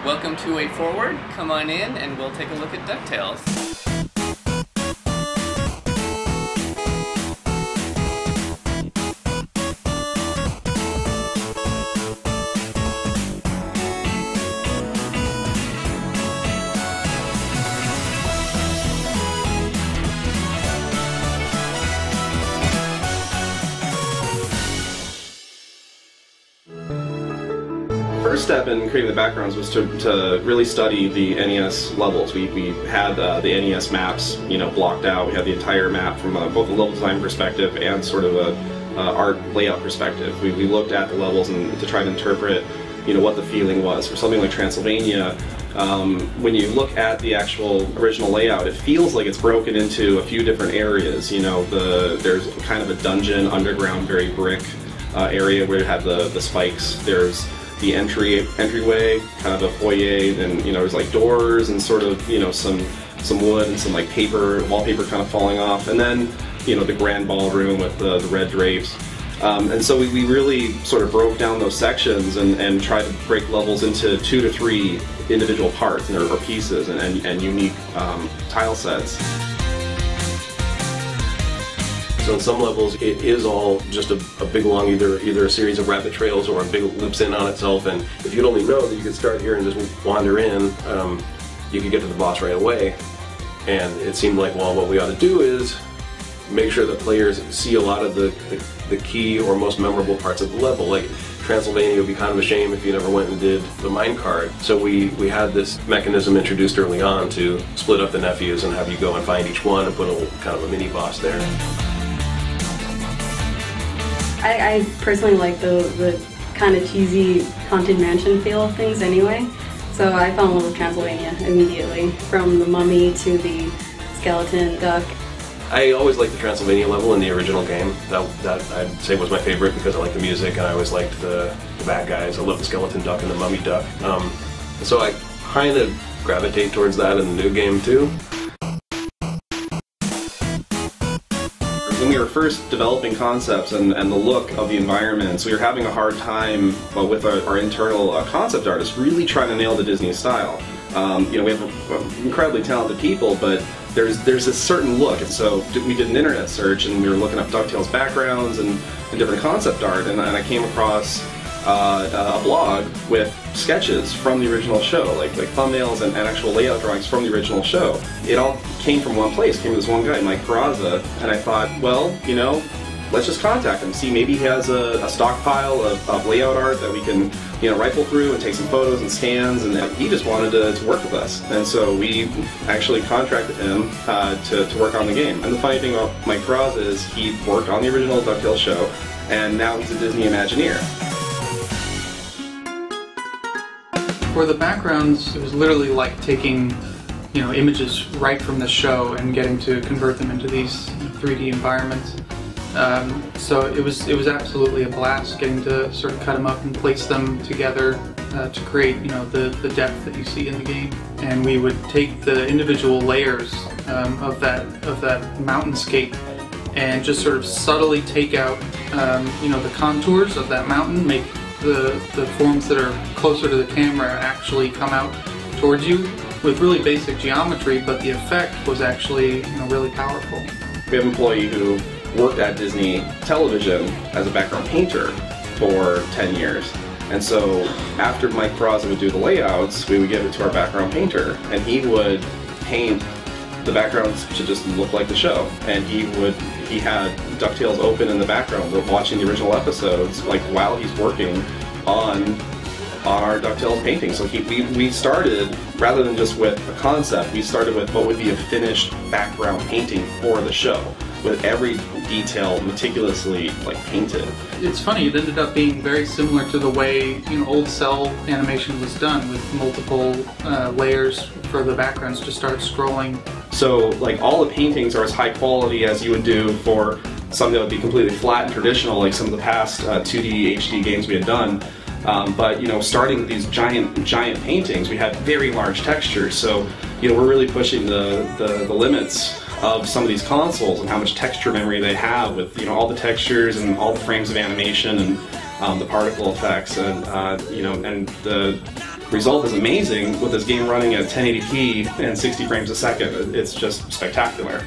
Welcome to WayForward. Come on in and we'll take a look at DuckTales. First step in creating the backgrounds was to really study the NES levels. We had the NES maps, blocked out. We had the entire map from both a level design perspective and sort of a art layout perspective. We looked at the levels and to try to interpret, what the feeling was. For something like Transylvania, when you look at the actual original layout, it feels like it's broken into a few different areas. There's kind of a dungeon, underground, very brick area where you have the spikes. There's the entryway, kind of a foyer, and there's like doors and sort of some wood and some like wallpaper kind of falling off, and then the grand ballroom with the red drapes. And so we really sort of broke down those sections and tried to break levels into 2 to 3 individual parts or pieces and unique tile sets. So in some levels, it is all just a big long either a series of rabbit trails or a big loops in on itself. And if you'd only know that you could start here and just wander in, you could get to the boss right away. And it seemed like, well, what we ought to do is make sure that players see a lot of the key or most memorable parts of the level. Like Transylvania would be kind of a shame if you never went and did the minecart. So we had this mechanism introduced early on to split up the nephews and have you go and find each one and put a kind of a mini boss there. I personally like the kind of cheesy Haunted Mansion feel of things anyway, so I fell in love with Transylvania immediately, from the mummy to the skeleton duck. I always liked the Transylvania level in the original game. That I'd say was my favorite because I liked the music and I always liked the bad guys. I love the skeleton duck and the mummy duck. So I kind of gravitate towards that in the new game too. When we were first developing concepts and the look of the environments, we were having a hard time with our internal concept artists really trying to nail the Disney style. We have incredibly talented people, but there's this certain look, and so we did an internet search and we were looking up DuckTales backgrounds and different concept art, and I came across a blog with sketches from the original show, like thumbnails and actual layout drawings from the original show. It all came from one place, came from this one guy, Mike Peraza, and I thought, well, let's just contact him, see maybe he has a stockpile of layout art that we can rifle through and take some photos and scans, and he just wanted to work with us. And so we actually contracted him to work on the game. And the funny thing about Mike Peraza is he worked on the original DuckTales show, and now he's a Disney Imagineer. For the backgrounds, it was literally like taking, images right from the show and getting to convert them into these 3D environments. So it was absolutely a blast getting to sort of cut them up and place them together to create, the depth that you see in the game. And we would take the individual layers of that mountainscape and just sort of subtly take out, the contours of that mountain, make the forms that are closer to the camera actually come out towards you with really basic geometry, but the effect was actually really powerful. We have an employee who worked at Disney Television as a background painter for 10 years. And so after Mike Peraza would do the layouts, we would give it to our background painter, and he would paint the backgrounds to just look like the show. And he had DuckTales open in the background, watching the original episodes, like while he's working on our DuckTales painting. So we started, rather than just with a concept, we started with what would be a finished background painting for the show, with every detail meticulously painted. It's funny, it ended up being very similar to the way old cell animation was done, with multiple layers for the backgrounds to start scrolling. So all the paintings are as high quality as you would do for something that would be completely flat and traditional, like some of the past 2D HD games we had done. But starting with these giant paintings, we had very large textures. So we're really pushing the limits of some of these consoles and how much texture memory they have with all the textures and all the frames of animation and the particle effects and and the result is amazing with this game running at 1080p and 60 frames a second. It's just spectacular.